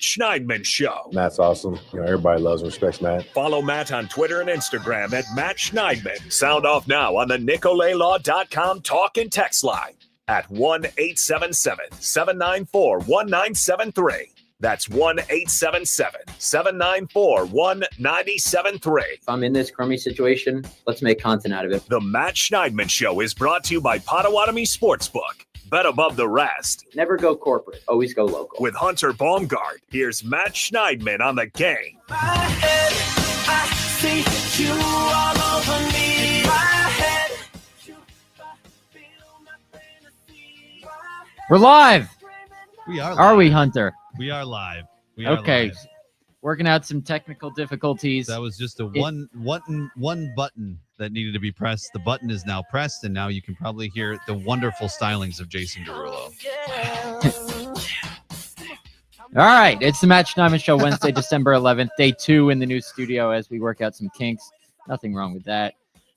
Matt Schneidman Show. Matt's awesome. Everybody loves and respects Matt. Follow Matt on Twitter and Instagram at Matt Schneidman. Sound off now on the NicoletLaw.com talk and text line at 1-877-794-1973. That's 1-877-794-1973. If I'm in this crummy situation, let's make content out of it. The Matt Schneidman Show is brought to you by Potawatomi Sportsbook. Bet above the rest. Never go corporate. Always go local. With Hunter Baumgardt, here's Matt Schneidman on the game. My head, I see you all over me. My head, We're live. We are. Are we, Hunter? We are live. Okay. Live. Working out some technical difficulties. That was just one button that needed to be pressed. The button is now pressed, and now you can probably hear the wonderful stylings of Jason Derulo. All right. It's the Matt Schneidman Show, Wednesday, December 11th, day 2 in the new studio as we work out some kinks. Nothing wrong with that.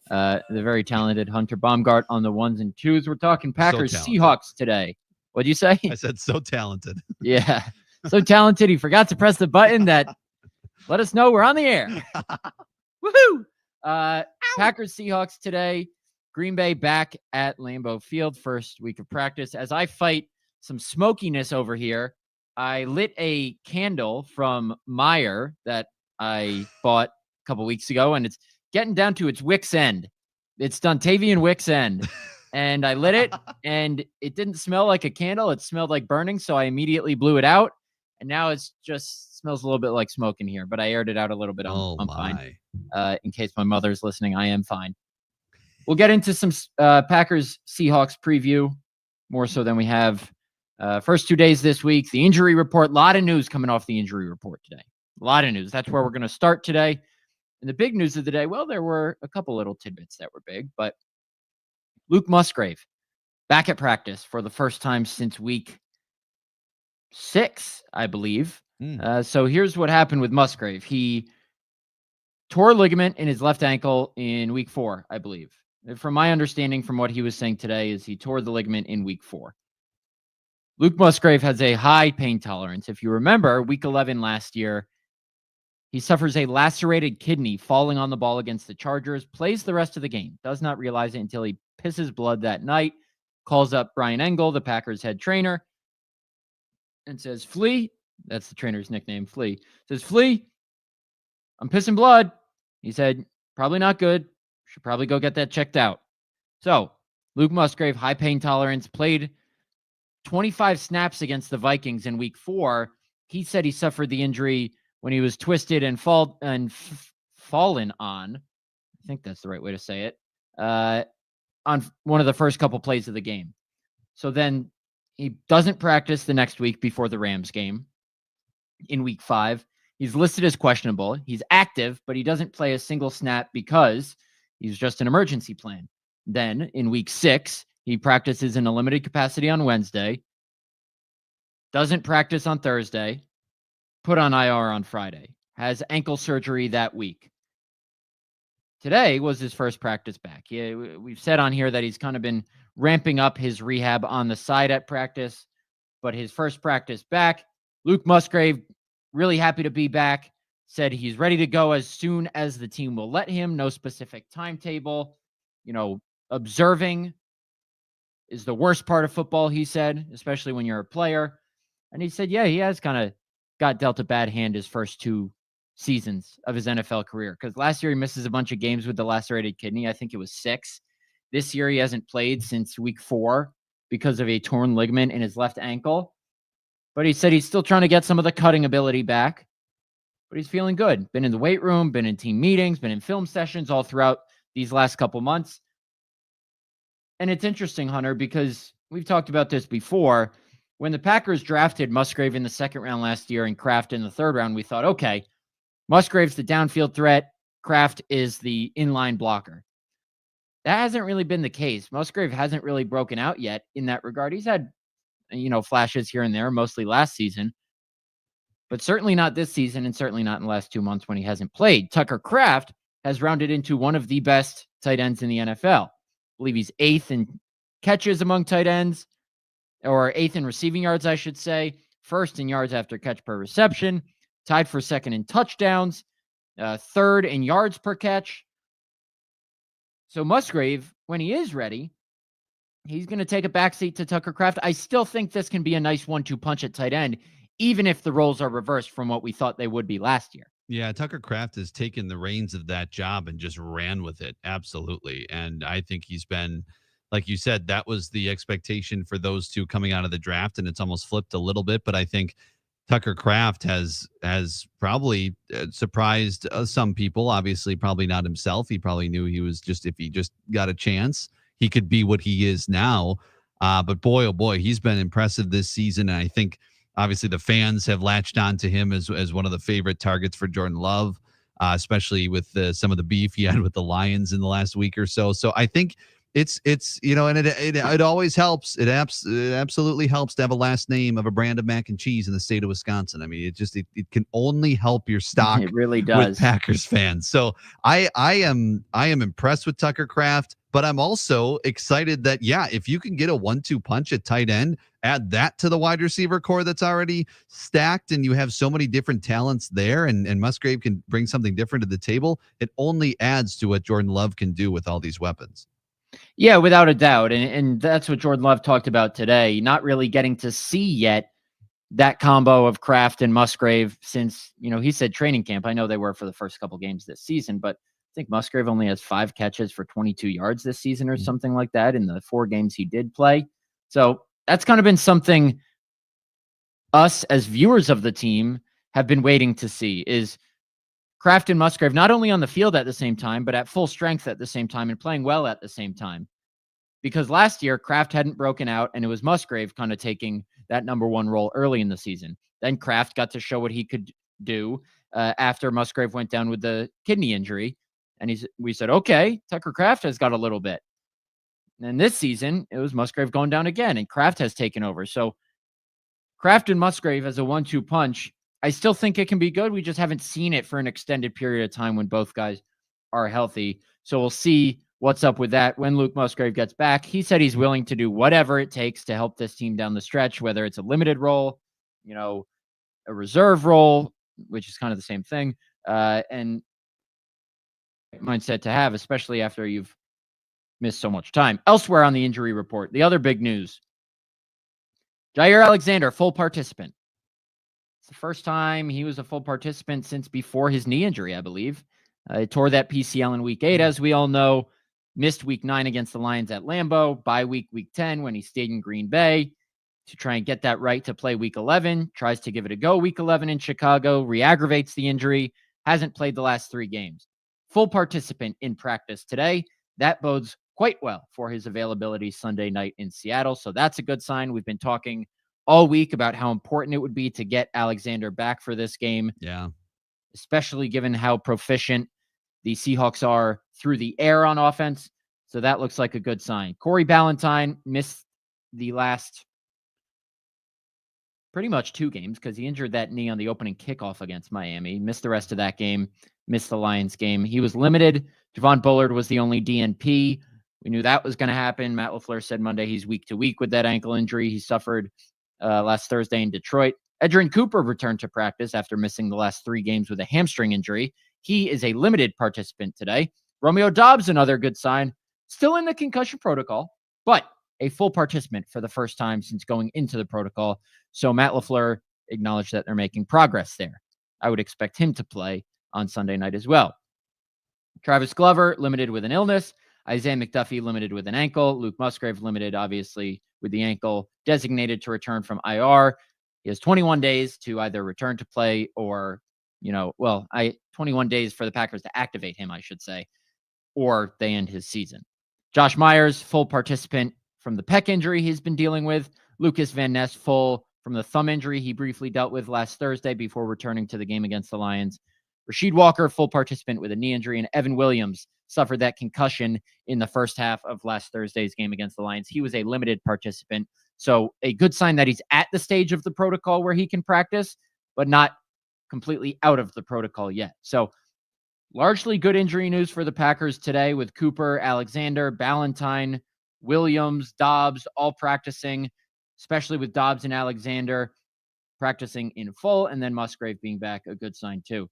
The very talented Hunter Baumgardt on the ones and twos. We're talking Packers Seahawks today. What'd you say? I said so talented. Yeah. So talented, he forgot to press the button that let us know we're on the air. Woohoo! Packers Seahawks today. Green Bay back at Lambeau Field, first week of practice. As I fight some smokiness over here, I lit a candle from Meyer that I bought a couple weeks ago, and it's getting down to its wick's end. It's Dontavian wick's end. And I lit it, and it didn't smell like a candle. It smelled like burning, so I immediately blew it out. And now it's just smells a little bit like smoke in here, but I aired it out a little bit. I'm fine. In case my mother's listening, I am fine. We'll get into some Packers Seahawks preview, more so than we have first 2 days this week. The injury report, a lot of news coming off the injury report today. A lot of news. That's where we're going to start today. And the big news of the day, well, there were a couple little tidbits that were big, but Luke Musgrave back at practice for the first time since week 6, I believe. So here's what happened with Musgrave. He tore a ligament in his left ankle in week 4, I believe. From my understanding, from what he was saying today, is he tore the ligament in week 4. Luke Musgrave has a high pain tolerance. If you remember, week 11 last year, he suffers a lacerated kidney falling on the ball against the Chargers, plays the rest of the game, does not realize it until he pisses blood that night, calls up Brian Engel, the Packers head trainer, and says, Flea, that's the trainer's nickname, Flea, says, Flea, I'm pissing blood. He said, probably not good. Should probably go get that checked out. So, Luke Musgrave, high pain tolerance, played 25 snaps against the Vikings in week 4. He said he suffered the injury when he was twisted and fallen on, I think that's the right way to say it, on one of the first couple plays of the game. So then he doesn't practice the next week before the Rams game in week 5. He's listed as questionable. He's active, but he doesn't play a single snap because he's just an emergency plan. Then in week 6, he practices in a limited capacity on Wednesday, doesn't practice on Thursday, put on IR on Friday, has ankle surgery that week. Today was his first practice back. We've said on here that he's kind of been ramping up his rehab on the side at practice, but his first practice back, Luke Musgrave, really happy to be back, said he's ready to go as soon as the team will let him. No specific timetable. Observing is the worst part of football, he said, especially when you're a player. And he said, yeah, he has kind of got dealt a bad hand his first 2 seasons of his NFL career, because last year he misses a bunch of games with the lacerated kidney. I think it was 6. This year he hasn't played since week 4 because of a torn ligament in his left ankle. But he said he's still trying to get some of the cutting ability back, but he's feeling good. Been in the weight room, been in team meetings, been in film sessions all throughout these last couple months. And it's interesting, Hunter, because we've talked about this before. When the Packers drafted Musgrave in the 2nd round last year and Kraft in the 3rd round, we thought, okay, Musgrave's the downfield threat. Kraft is the inline blocker. That hasn't really been the case. Musgrave hasn't really broken out yet in that regard. He's had, flashes here and there, mostly last season, but certainly not this season and certainly not in the last 2 months when he hasn't played. Tucker Kraft has rounded into one of the best tight ends in the NFL. I believe he's 8th in catches among tight ends, or 8th in receiving yards, I should say. first in yards after catch per reception, tied for second in touchdowns, third in yards per catch. So Musgrave, when he is ready, he's going to take a backseat to Tucker Kraft. I still think this can be a nice 1-2 punch at tight end, even if the roles are reversed from what we thought they would be last year. Yeah, Tucker Kraft has taken the reins of that job and just ran with it. Absolutely. And I think he's been, like you said, that was the expectation for those two coming out of the draft, and it's almost flipped a little bit. But I think Tucker Kraft has probably surprised some people. Obviously, probably not himself. He probably knew he was just, if he just got a chance, he could be what he is now. But boy, oh boy, he's been impressive this season. And I think obviously the fans have latched on to him as one of the favorite targets for Jordan Love, especially with some of the beef he had with the Lions in the last week or so. So I think it's and it always helps. It absolutely helps to have a last name of a brand of mac and cheese in the state of Wisconsin. I mean, it can only help your stock. It really does. With Packers fans. So I am impressed with Tucker Kraft, but I'm also excited that, yeah, if you can get a 1-2 punch at tight end, add that to the wide receiver core that's already stacked, and you have so many different talents there, and Musgrave can bring something different to the table. It only adds to what Jordan Love can do with all these weapons. Yeah, without a doubt. And that's what Jordan Love talked about today. Not really getting to see yet that combo of Kraft and Musgrave since, he said training camp. I know they were for the first couple games this season, but I think Musgrave only has 5 catches for 22 yards this season or something like that in the 4 games he did play. So that's kind of been something us as viewers of the team have been waiting to see, is Kraft and Musgrave not only on the field at the same time, but at full strength at the same time and playing well at the same time. Because last year, Kraft hadn't broken out, and it was Musgrave kind of taking that number 1 role early in the season. Then Kraft got to show what he could do after Musgrave went down with the kidney injury. And we said, okay, Tucker Kraft has got a little bit. And this season, it was Musgrave going down again, and Kraft has taken over. So Kraft and Musgrave as a 1-2 punch, I still think it can be good. We just haven't seen it for an extended period of time when both guys are healthy. So we'll see what's up with that when Luke Musgrave gets back. He said he's willing to do whatever it takes to help this team down the stretch, whether it's a limited role, a reserve role, which is kind of the same thing, and mindset to have, especially after you've missed so much time. Elsewhere on the injury report, the other big news, Jair Alexander, full participant. It's the first time he was a full participant since before his knee injury, I believe. He tore that PCL in week 8, as we all know, missed week 9 against the Lions at Lambeau, bye week 10 when he stayed in Green Bay to try and get that right to play week 11, tries to give it a go week 11 in Chicago, re-aggravates the injury, hasn't played the last 3 games. Full participant in practice today. That bodes quite well for his availability Sunday night in Seattle. So that's a good sign. We've been talking all week about how important it would be to get Alexander back for this game. Yeah. Especially given how proficient the Seahawks are through the air on offense. So that looks like a good sign. Corey Ballantyne missed the last pretty much 2 games because he injured that knee on the opening kickoff against Miami. Missed the rest of that game. Missed the Lions game. He was limited. Javon Bullard was the only DNP. We knew that was going to happen. Matt LaFleur said Monday he's week to week with that ankle injury he suffered last Thursday in Detroit. Edgerrin Cooper returned to practice after missing the last 3 games with a hamstring injury. He is a limited participant today. Romeo Doubs, another good sign, still in the concussion protocol, but a full participant for the first time since going into the protocol. So Matt LaFleur acknowledged that they're making progress there. I would expect him to play on Sunday night as well. Travis Glover, limited with an illness. Isaiah McDuffie, limited with an ankle. Luke Musgrave, limited, obviously, with the ankle, designated to return from IR. He has 21 days to either return to play or, 21 days for the Packers to activate him, I should say, or they end his season. Josh Myers, full participant from the pec injury he's been dealing with. Lucas Van Ness, full from the thumb injury he briefly dealt with last Thursday before returning to the game against the Lions. Rasheed Walker, full participant with a knee injury, and Evan Williams suffered that concussion in the first half of last Thursday's game against the Lions. He was a limited participant. So a good sign that he's at the stage of the protocol where he can practice, but not completely out of the protocol yet. So largely good injury news for the Packers today with Cooper, Alexander, Ballantyne, Williams, Doubs, all practicing, especially with Doubs and Alexander practicing in full, and then Musgrave being back, a good sign too.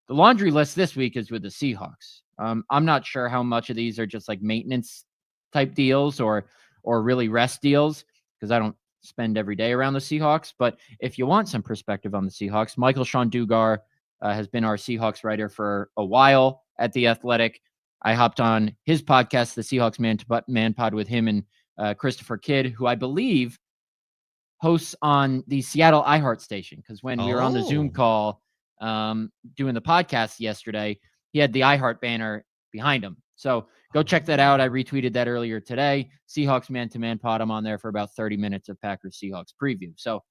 The laundry list this week is with the Seahawks. I'm not sure how much of these are just like maintenance type deals or really rest deals, because I don't spend every day around the Seahawks. But if you want some perspective on the Seahawks, Michael Sean Dugar has been our Seahawks writer for a while at The Athletic. I hopped on his podcast, the Seahawks Man Pod, with him and Christopher Kidd, who I believe hosts on the Seattle iHeart station. Because when we were on the Zoom call doing the podcast yesterday, he had the iHeart banner behind him. So go check that out. I retweeted that earlier today. Seahawks Man-to-Man Pod. I'm on there for about 30 minutes of Packers-Seahawks preview. So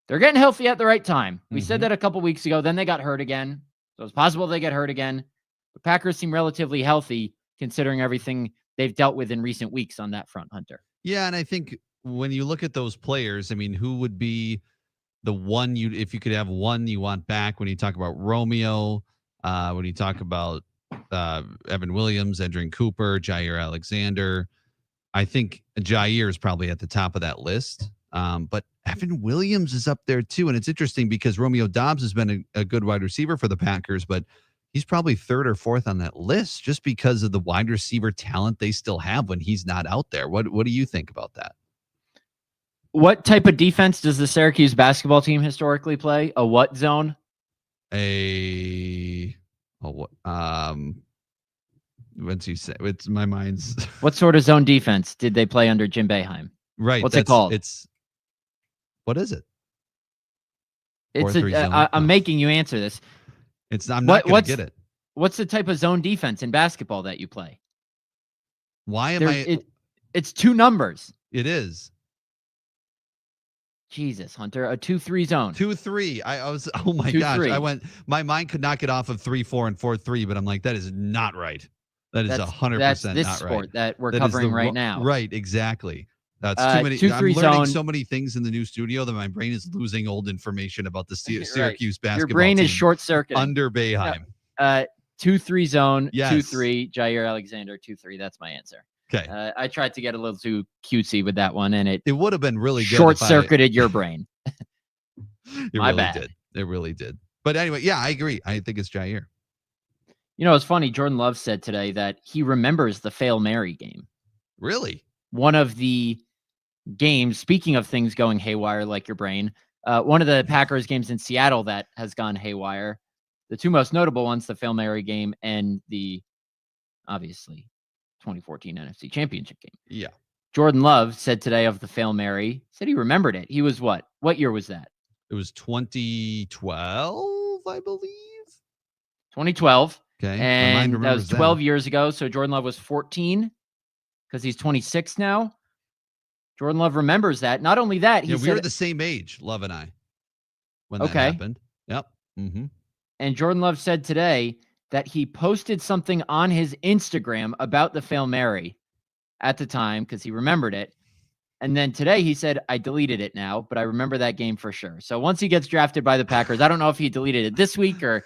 they're getting healthy at the right time. We said that a couple weeks ago. Then they got hurt again. So it's possible they get hurt again. The Packers seem relatively healthy considering everything they've dealt with in recent weeks on that front, Hunter. Yeah, and I think when you look at those players, I mean, who would be the one if you could have one you want back when you talk about Romeo, when you talk about Evan Williams, Edrin Cooper, Jair Alexander. I think Jair is probably at the top of that list. But Evan Williams is up there too. And it's interesting because Romeo Doubs has been a good wide receiver for the Packers, but he's probably third or fourth on that list just because of the wide receiver talent they still have when he's not out there. What do you think about that? What type of defense does the Syracuse basketball team historically play? A what zone? Once you say it's my mind's. What sort of zone defense did they play under Jim Boeheim? Right. What's it called? What is it? It's I'm making you answer this. I'm not going to get it. What's the type of zone defense in basketball that you play? Why am It's two numbers. It is. Jesus, Hunter, a 2-3 zone. 2-3. I was, oh my gosh. My mind could not get off of 3-4 and 4-3, but I'm like, that is not right. That is 100% that's this not sport right. That we're covering right now. Right, exactly. That's too many. 2-3 I'm learning zone. so many things in the new studio that my brain is losing old information about the Syracuse basketball Your brain team is short-circuiting. under Boeheim. 2-3 zone, yes. 2-3, Jair Alexander, 2-3. That's my answer. Okay. I tried to get a little too cutesy with that one, and it would have been really good. Short-circuited your brain. My bad. It really did. But anyway, yeah, I agree. I think it's Jair. You know, it's funny. Jordan Love said today that he remembers the Fail Mary game. Really? One of the games, speaking of things going haywire like your brain, one of the Packers games in Seattle that has gone haywire. The two most notable ones, the Fail Mary game and the, obviously, 2014 NFC Championship game. Yeah. Jordan Love said today of the Fail Mary, said he remembered it. He was what? What year was that? It was 2012, I believe. 2012. Okay. And that was 12 years ago. So Jordan Love was 14 because he's 26 now. Jordan Love remembers that. Not only that, we were the same age, Love and I, when that happened. Yep. Mm-hmm. And Jordan Love said today that he posted something on his Instagram about the Fail Mary at the time because he remembered it. And then today he said, I deleted it now, but I remember that game for sure. So once he gets drafted by the Packers, I don't know if he deleted it this week or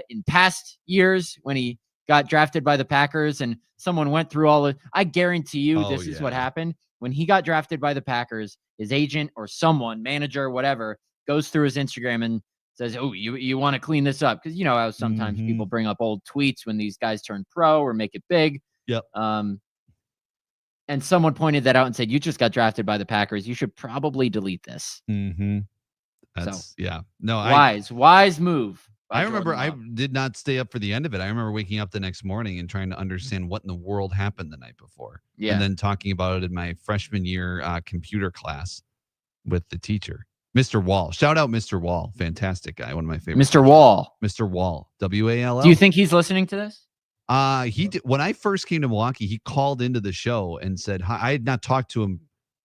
in past years when he got drafted by the Packers and someone went through all of, I guarantee you this is what happened. When he got drafted by the Packers, his agent or someone, manager, whatever, goes through his Instagram and says, oh, you want to clean this up? Because you know how sometimes people bring up old tweets when these guys turn pro or make it big. Yep. And someone pointed that out and said, you just got drafted by the Packers. You should probably delete this. Mm-hmm. No, wise move. I remember I did not stay up for the end of it. I remember waking up the next morning and trying to understand what in the world happened the night before. Yeah. And then talking about it in my freshman year computer class with the teacher, Mr. Wall. Shout out Mr. Wall. Fantastic guy. One of my favorites. Mr. Wall. Mr. Wall. W-A-L-L. Do you think he's listening to this? He did. When I first came to Milwaukee, he called into the show and said, hi. I had not talked to him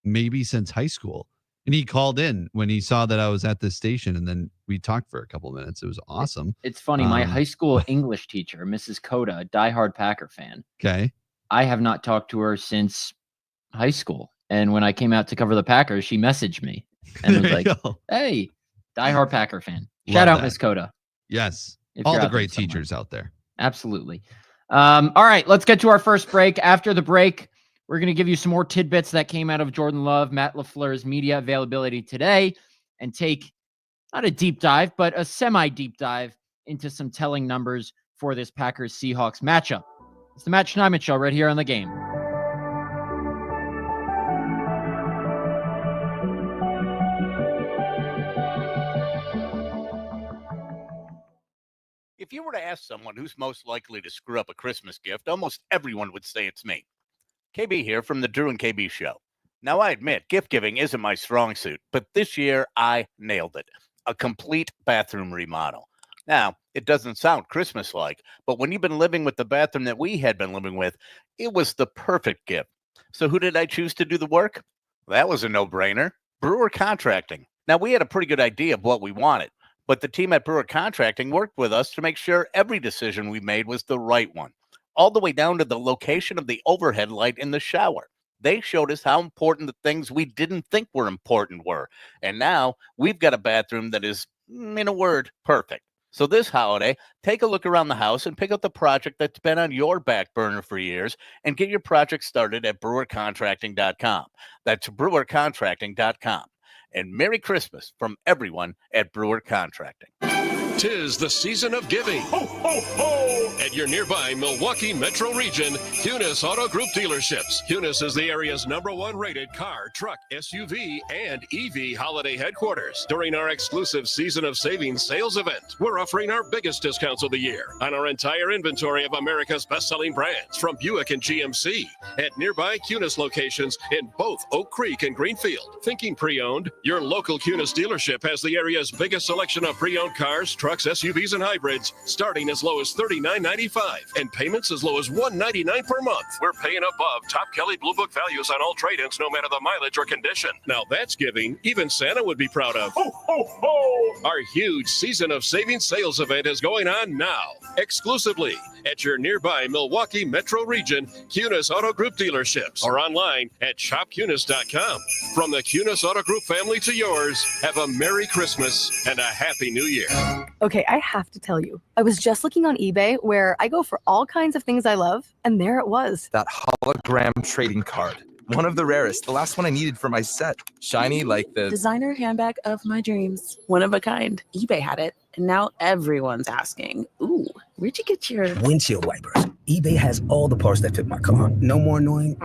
maybe since high school. And he called in when he saw that I was at this station, and then we talked for a couple of minutes. It was awesome. It's funny. My high school English teacher, Mrs. Coda, a diehard Packer fan. Okay. I have not talked to her since high school. And when I came out to cover the Packers, she messaged me and was like, hey, diehard Packer fan. Shout out Miss Coda. Yes. All the great teachers out there. Absolutely. All right, let's get to our first break. After the break, we're going to give you some more tidbits that came out of Jordan Love, Matt LaFleur's media availability today. and take not a deep dive, but a semi-deep dive into some telling numbers for this Packers-Seahawks matchup. It's the Matt Schneidman Show right here on The Game. If you were to ask someone who's most likely to screw up a Christmas gift, almost everyone would say it's me. KB here from the Drew and KB Show. Now, I admit, gift giving isn't my strong suit, but this year I nailed it. A complete bathroom remodel. Now, it doesn't sound Christmas-like, but when you've been living with the bathroom that we had been living with, it was the perfect gift. So who did I choose to do the work? That was a no-brainer. Brewer Contracting. Now, we had a pretty good idea of what we wanted, but the team at Brewer Contracting worked with us to make sure every decision we made was the right one, all the way down to the location of the overhead light in the shower. They showed us how important the things we didn't think were important were. And now we've got a bathroom that is, in a word, perfect. So this holiday, take a look around the house and pick up the project that's been on your back burner for years and get your project started at brewercontracting.com. That's brewercontracting.com. And Merry Christmas from everyone at Brewer Contracting. 'Tis the season of giving. Ho, ho, ho! At your nearby Milwaukee metro region, Hunis Auto Group dealerships. Hunis is the area's #1 rated car, truck, SUV, and EV holiday headquarters. During our exclusive Season of Savings sales event, we're offering our biggest discounts of the year on our entire inventory of America's best-selling brands from Buick and GMC at nearby Hunis locations in both Oak Creek and Greenfield. Thinking pre-owned? Your local Hunis dealership has the area's biggest selection of pre-owned cars, trucks, SUVs, and hybrids, starting as low as $39.95 and payments as low as $199 per month. We're paying above Top Kelly Blue Book values on all trade-ins, no matter the mileage or condition. Now that's giving even Santa would be proud of. Ho, ho, ho! Our huge Season of Savings sales event is going on now, exclusively at your nearby Milwaukee metro region Hunis Auto Group dealerships or online at shophunis.com. From the Hunis Auto Group family to yours, have a Merry Christmas and a Happy New Year. Okay, I have to tell you, I was just looking on eBay where I go for all kinds of things I love, and there it was. That hologram trading card. One of the rarest. The last one I needed for my set. Shiny like the designer handbag of my dreams. One of a kind. eBay had it, and now everyone's asking, ooh, where'd you get your windshield wipers? eBay has all the parts that fit my car. No more annoying.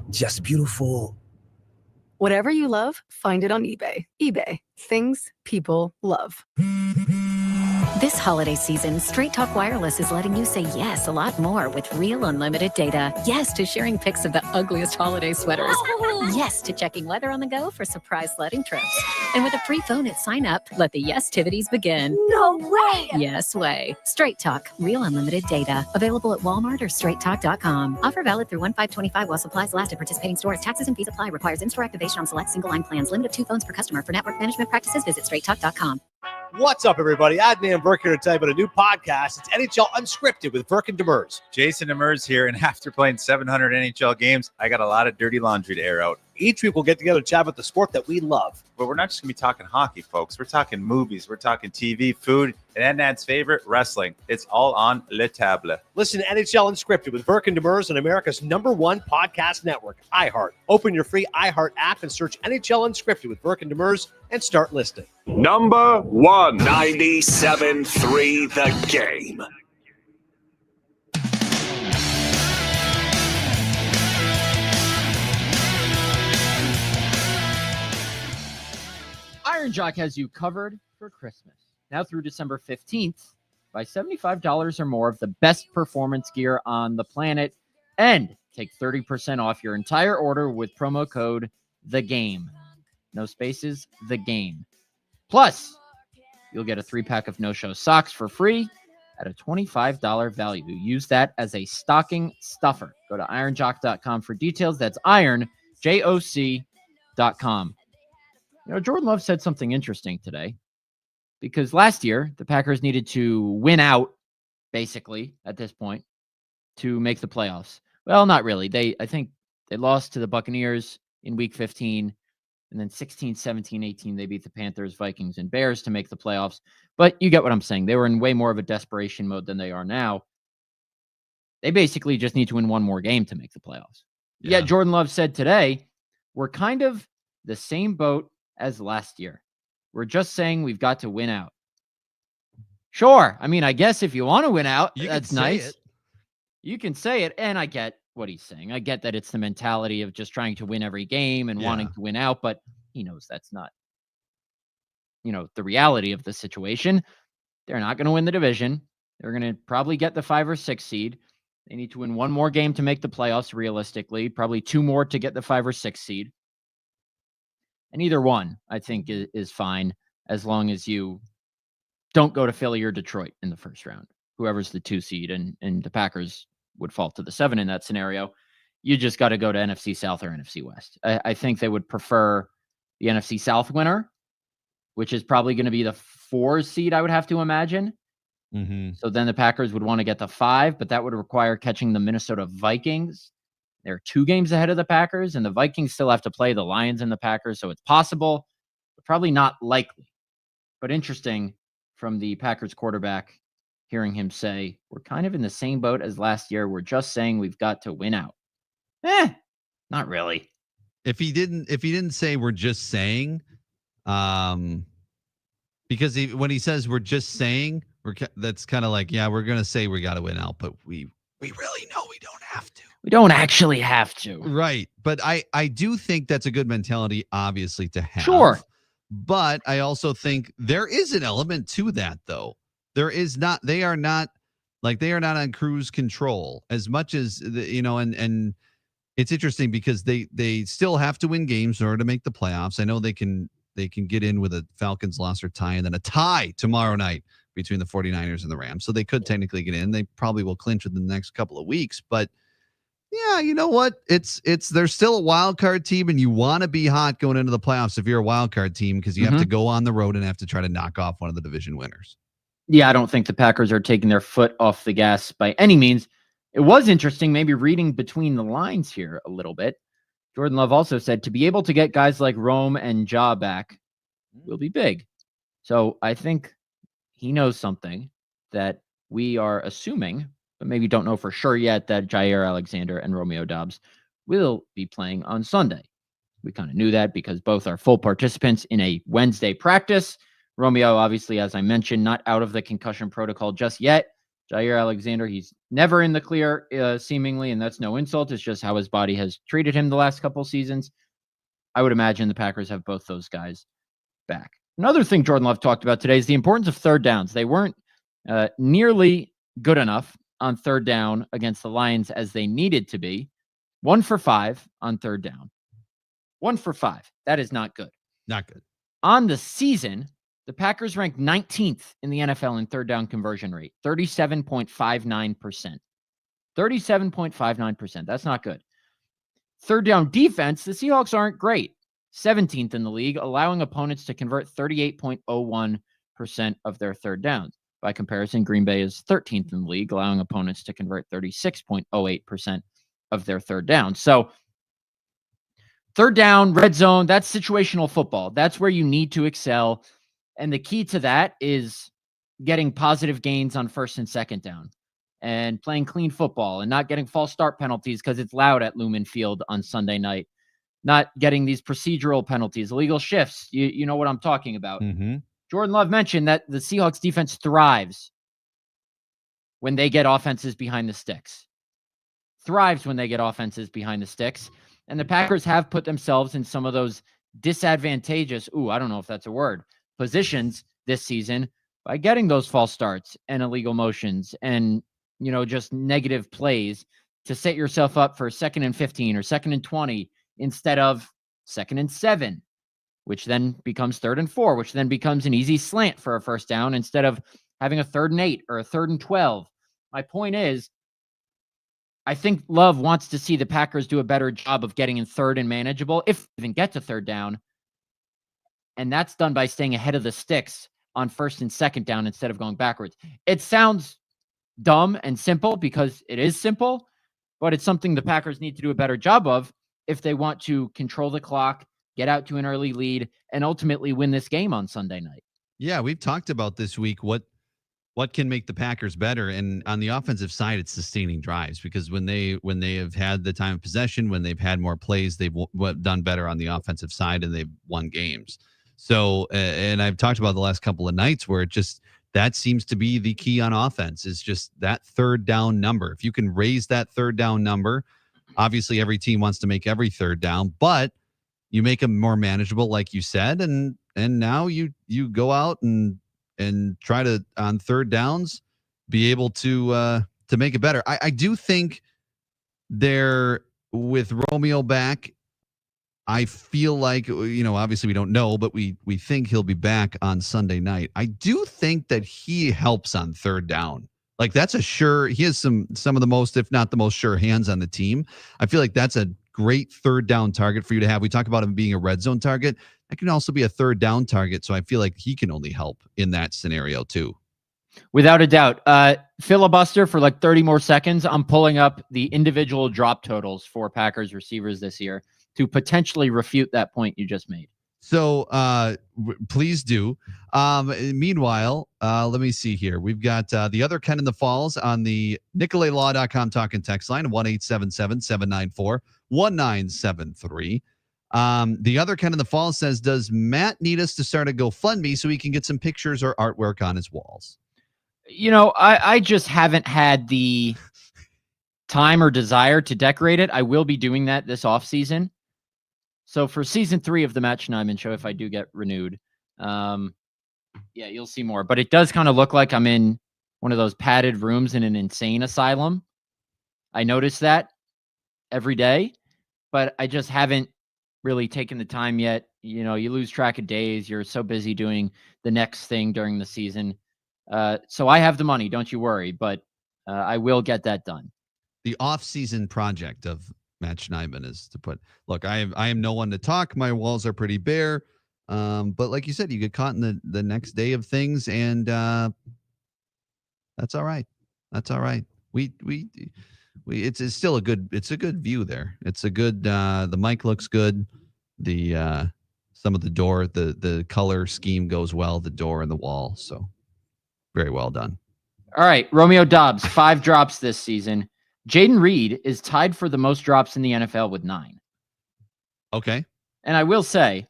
Just beautiful. Whatever you love, find it on eBay. eBay. Things people love. This holiday season, Straight Talk Wireless is letting you say yes a lot more with real unlimited data. Yes to sharing pics of the ugliest holiday sweaters. Yes to checking weather on the go for surprise sledding trips. And with a free phone at sign up, let the yes-tivities begin. No way! Yes way. Straight Talk, real unlimited data. Available at Walmart or straighttalk.com. Offer valid through 1/5/25 while supplies last at participating stores. Taxes and fees apply. Requires in-store activation on select single line plans. Limit of 2 phones per customer. For network management practices, visit straighttalk.com. What's up, everybody? Adnan Burke here to tell you about a new podcast. It's NHL Unscripted with Burke and Demers. Jason Demers here, and after playing 700 NHL games, I got a lot of dirty laundry to air out. Each week, we'll get together to chat about the sport that we love. But we're not just going to be talking hockey, folks. We're talking movies. We're talking TV, food, and Adnan's favorite, wrestling. It's all on Le Table. Listen to NHL Unscripted with Burke and Demers on America's #1 podcast network, iHeart. Open your free iHeart app and search NHL Unscripted with Burke and Demers and start listening. Number 1, 97.3 The Game. Iron Jock has you covered for Christmas. Now through December 15th, buy $75 or more of the best performance gear on the planet and take 30% off your entire order with promo code THEGAME. No spaces, The Game. Plus, you'll get a 3-pack of no-show socks for free at a $25 value. Use that as a stocking stuffer. Go to ironjock.com for details. That's ironjoc.com. You know, Jordan Love said something interesting today because last year the Packers needed to win out, basically, at this point, to make the playoffs. Well, not really. I think they lost to the Buccaneers in Week 15, and then 16, 17, 18, they beat the Panthers, Vikings, and Bears to make the playoffs. But you get what I'm saying. They were in way more of a desperation mode than they are now. They basically just need to win one more game to make the playoffs. Yeah, Jordan Love said today, we're kind of the same boat as last year. We're just saying we've got to win out. Sure. I mean, I guess if you want to win out, that's nice. You can say it. And I get what he's saying. I get that it's the mentality of just trying to win every game and wanting to win out, but he knows that's not, the reality of the situation. They're not going to win the division. They're going to probably get the 5 or 6 seed. They need to win one more game to make the playoffs realistically, probably 2 more to get the 5 or 6 seed. And either one, I think, is fine as long as you don't go to Philly or Detroit in the first round. Whoever's the 2 seed, and the Packers would fall to the 7 in that scenario. You just got to go to NFC South or NFC West. I think they would prefer the NFC South winner, which is probably going to be the 4 seed, I would have to imagine. Mm-hmm. So then the Packers would want to get the 5, but that would require catching the Minnesota Vikings. They're 2 games ahead of the Packers, and the Vikings still have to play the Lions and the Packers, so it's possible, but probably not likely. But interesting from the Packers quarterback, hearing him say, we're kind of in the same boat as last year. We're just saying we've got to win out. Not really. If he didn't say we're just saying, because when he says we're just saying, that's kind of like, yeah, we're going to say we got to win out, but we really know we don't have to. We don't actually have to. Right. But I do think that's a good mentality, obviously, to have. Sure. But I also think there is an element to that, though. They are not on cruise control as much as, and it's interesting because they still have to win games in order to make the playoffs. I know they can get in with a Falcons loss or tie, and then a tie tomorrow night between the 49ers and the Rams. So they could technically get in. They probably will clinch within the next couple of weeks. But yeah, you know what? They're still a wild card team, and you want to be hot going into the playoffs if you're a wild card team, because you have to go on the road and have to try to knock off one of the division winners. Yeah, I don't think the Packers are taking their foot off the gas by any means. It was interesting, maybe reading between the lines here a little bit. Jordan Love also said to be able to get guys like Rome and Ja back will be big. So I think he knows something that we are assuming, but maybe don't know for sure yet, that Jair Alexander and Romeo Doubs will be playing on Sunday. We kind of knew that because both are full participants in a Wednesday practice. Romeo, obviously, as I mentioned, not out of the concussion protocol just yet. Jair Alexander, he's never in the clear, seemingly, and that's no insult. It's just how his body has treated him the last couple seasons. I would imagine the Packers have both those guys back. Another thing Jordan Love talked about today is the importance of third downs. They weren't nearly good enough on third down against the Lions as they needed to be. 1 for 5 on third down. 1 for 5. That is not good. Not good. On the season, the Packers ranked 19th in the NFL in third down conversion rate, 37.59%. 37.59%. That's not good. Third down defense, the Seahawks aren't great. 17th in the league, allowing opponents to convert 38.01% of their third downs. By comparison, Green Bay is 13th in the league, allowing opponents to convert 36.08% of their third downs. So third down, red zone, that's situational football. That's where you need to excel. And the key to that is getting positive gains on first and second down and playing clean football and not getting false start penalties because it's loud at Lambeau Field on Sunday night. Not getting these procedural penalties, illegal shifts. You know what I'm talking about. Mm-hmm. Jordan Love mentioned that the Seahawks defense thrives when they get offenses behind the sticks. Thrives when they get offenses behind the sticks. And the Packers have put themselves in some of those disadvantageous, I don't know if that's a word, positions this season by getting those false starts and illegal motions and, just negative plays to set yourself up for 2nd and 15 or 2nd and 20 instead of 2nd and 7, which then becomes 3rd and 4, which then becomes an easy slant for a first down instead of having a 3rd and 8 or a 3rd and 12. My point is, I think Love wants to see the Packers do a better job of getting in third and manageable, if they even get to third down. And that's done by staying ahead of the sticks on first and second down instead of going backwards. It sounds dumb and simple because it is simple, but it's something the Packers need to do a better job of if they want to control the clock, get out to an early lead, and ultimately win this game on Sunday night. Yeah, we've talked about this week what what can make the Packers better. And on the offensive side, it's sustaining drives, because when they have had the time of possession, when they've had more plays, they've done better on the offensive side and they've won games. So, and I've talked about the last couple of nights where that seems to be the key on offense, is just that third down number. If you can raise that third down number, obviously every team wants to make every third down, but you make them more manageable, like you said, and now you go out and try to, on third downs, be able to make it better. I do think with Romeo back, I feel like, obviously we don't know, but we think he'll be back on Sunday night. I do think that he helps on third down. Like, that's he has some of the most, if not the most sure hands on the team. I feel like that's a great third down target for you to have. We talk about him being a red zone target. That can also be a third down target. So I feel like he can only help in that scenario too. Without a doubt. Filibuster for like 30 more seconds. I'm pulling up the individual drop totals for Packers receivers this year to potentially refute that point you just made. So please do. Meanwhile, let me see here. We've got the other Ken in the Falls on the NicoletLaw.com talking text line, 1-877-794-1973. The other Ken in the Falls says, does Matt need us to start a GoFundMe so he can get some pictures or artwork on his walls? I just haven't had the time or desire to decorate it. I will be doing that this off season. So for season 3 of the Matt Schneidman Show, if I do get renewed, you'll see more. But it does kind of look like I'm in one of those padded rooms in an insane asylum. I notice that every day, but I just haven't really taken the time yet. You lose track of days. You're so busy doing the next thing during the season. So I have the money, don't you worry, but I will get that done. The off-season project of Matt Schneidman is to put, look, I am no one to talk. My walls are pretty bare. But like you said, you get caught in the next day of things, and that's all right. That's all right. It's still a good view there. It's a good, the mic looks good. The some of the door, the color scheme goes well, the door and the wall. So very well done. All right. Romeo Doubs, 5 drops this season. Jaden Reed is tied for the most drops in the NFL with 9. Okay. And I will say,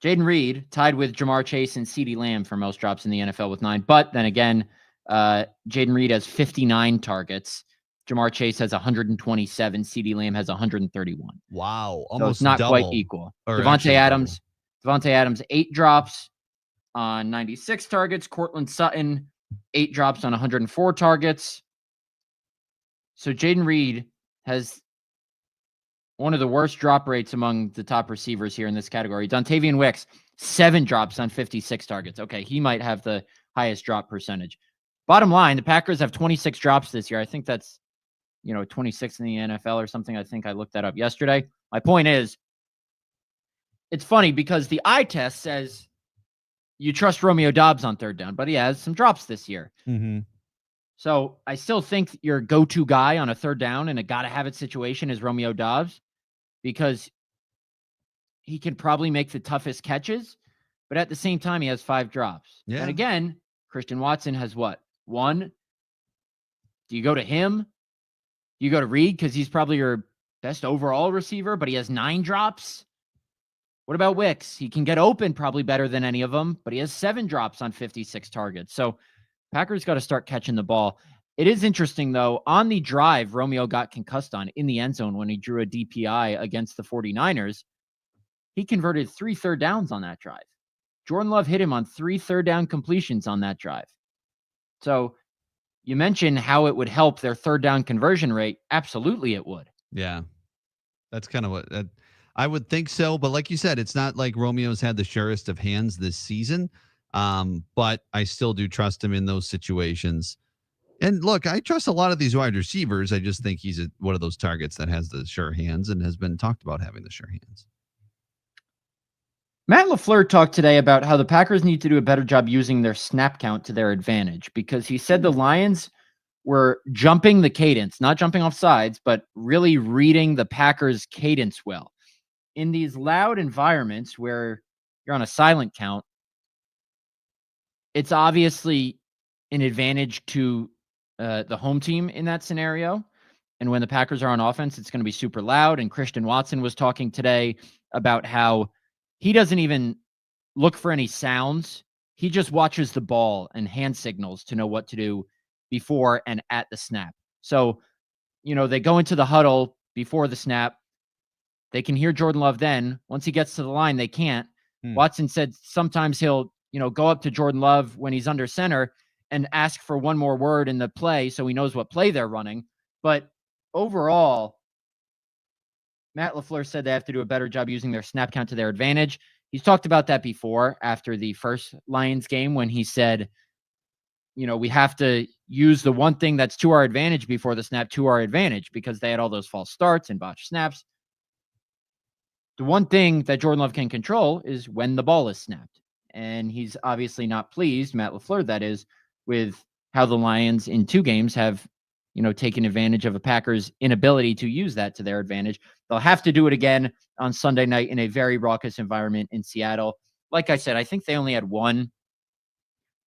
Jaden Reed tied with Jamar Chase and CeeDee Lamb for most drops in the NFL with 9. But then again, Jaden Reed has 59 targets. Jamar Chase has 127. CeeDee Lamb has 131. Wow. So it's not quite equal. Devontae Adams, 8 drops on 96 targets. Cortland Sutton, 8 drops on 104 targets. So Jaden Reed has one of the worst drop rates among the top receivers here in this category. Dontavian Wicks, 7 drops on 56 targets. Okay, he might have the highest drop percentage. Bottom line, the Packers have 26 drops this year. I think that's, 26 in the NFL or something. I think I looked that up yesterday. My point is, it's funny because the eye test says you trust Romeo Doubs on third down, but he has some drops this year. Mm-hmm. So I still think your go-to guy on a third down in a gotta-have-it situation is Romeo Doubs, because he can probably make the toughest catches, but at the same time, he has 5 drops. Yeah. And again, Christian Watson has what? 1? Do you go to him? Do you go to Reed because he's probably your best overall receiver, but he has 9 drops? What about Wicks? He can get open probably better than any of them, but he has 7 drops on 56 targets. So Packers got to start catching the ball. It is interesting, though. On the drive, Romeo got concussed on in the end zone when he drew a DPI against the 49ers. He converted 3 third downs on that drive. Jordan Love hit him on 3 third down completions on that drive. So you mentioned how it would help their third down conversion rate. Absolutely it would. Yeah. That's kind of what I would think so. But like you said, it's not like Romeo's had the surest of hands this season. But I still do trust him in those situations. And look, I trust a lot of these wide receivers. I just think he's one of those targets that has the sure hands and has been talked about having the sure hands. Matt LaFleur talked today about how the Packers need to do a better job using their snap count to their advantage, because he said the Lions were jumping the cadence, not jumping off sides, but really reading the Packers' cadence well. In these loud environments where you're on a silent count, it's obviously an advantage to the home team in that scenario. And when the Packers are on offense, it's going to be super loud. And Christian Watson was talking today about how he doesn't even look for any sounds. He just watches the ball and hand signals to know what to do before and at the snap. So, they go into the huddle before the snap. They can hear Jordan Love then. Once he gets to the line, they can't. Watson said sometimes he'll, go up to Jordan Love when he's under center and ask for one more word in the play so he knows what play they're running. But overall, Matt LaFleur said they have to do a better job using their snap count to their advantage. He's talked about that before after the first Lions game when he said, we have to use the one thing that's to our advantage before the snap to our advantage because they had all those false starts and botched snaps. The one thing that Jordan Love can control is when the ball is snapped. And he's obviously not pleased, Matt LaFleur, that is, with how the Lions in 2 games have, taken advantage of a Packers' inability to use that to their advantage. They'll have to do it again on Sunday night in a very raucous environment in Seattle. Like I said, I think they only had one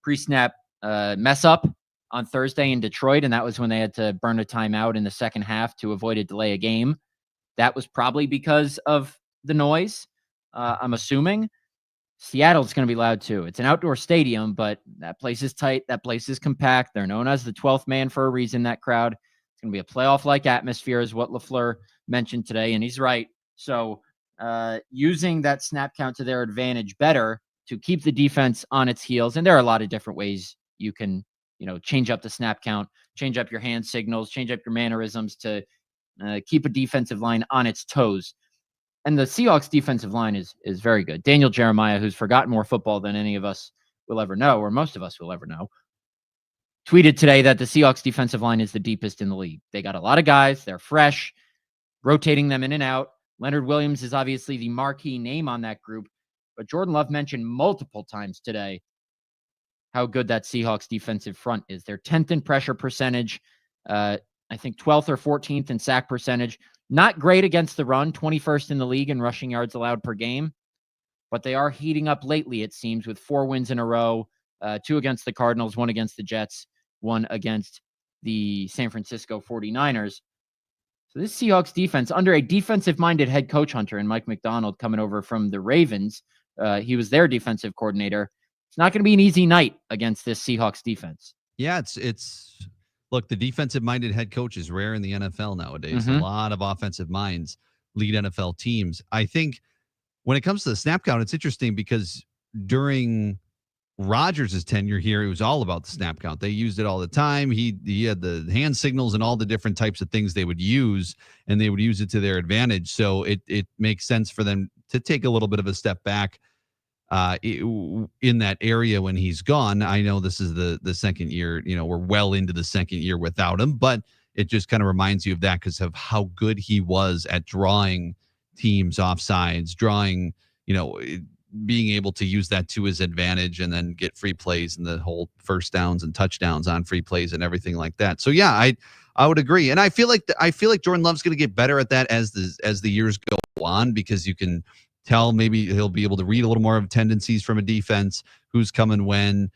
pre-snap mess up on Thursday in Detroit, and that was when they had to burn a timeout in the second half to avoid a delay of game. That was probably because of the noise, I'm assuming. Seattle's going to be loud too. It's an outdoor stadium, but that place is tight. That place is compact. They're known as the 12th man for a reason, that crowd. It's going to be a playoff-like atmosphere is what LaFleur mentioned today, and he's right. So using that snap count to their advantage better to keep the defense on its heels, and there are a lot of different ways you can, change up the snap count, change up your hand signals, change up your mannerisms to keep a defensive line on its toes. And the Seahawks defensive line is very good. Daniel Jeremiah, who's forgotten more football than any of us will ever know, or most of us will ever know, tweeted today that the Seahawks defensive line is the deepest in the league. They got a lot of guys. They're fresh, rotating them in and out. Leonard Williams is obviously the marquee name on that group, but Jordan Love mentioned multiple times today how good that Seahawks defensive front is. They're 10th in pressure percentage, I think 12th or 14th in sack percentage. Not great against the run, 21st in the league in rushing yards allowed per game, but they are heating up lately, it seems, with 4 wins in a row, 2 against the Cardinals, 1 against the Jets, 1 against the San Francisco 49ers. So this Seahawks defense, under a defensive-minded head coach, Hunter, and Mike McDonald coming over from the Ravens, he was their defensive coordinator. It's not going to be an easy night against this Seahawks defense. Yeah, it's look, the defensive-minded head coach is rare in the NFL nowadays. A lot of offensive minds lead NFL teams. I think when it comes to the snap count, it's interesting because during Rodgers' tenure here, it was all about the snap count. They used it all the time. He had the hand signals and all the different types of things they would use, and they would use it to their advantage. So it makes sense for them to take a little bit of a step back in that area when he's gone. I know this is the second year, we're well into the second year without him, but it just kind of reminds you of that because of how good he was at drawing teams offsides, drawing, being able to use that to his advantage and then get free plays and the whole first downs and touchdowns on free plays and everything like that. So yeah, I would agree. And I feel like Jordan Love's going to get better at that as the years go on, because you can tell maybe he'll be able to read a little more of tendencies from a defense, who's coming when.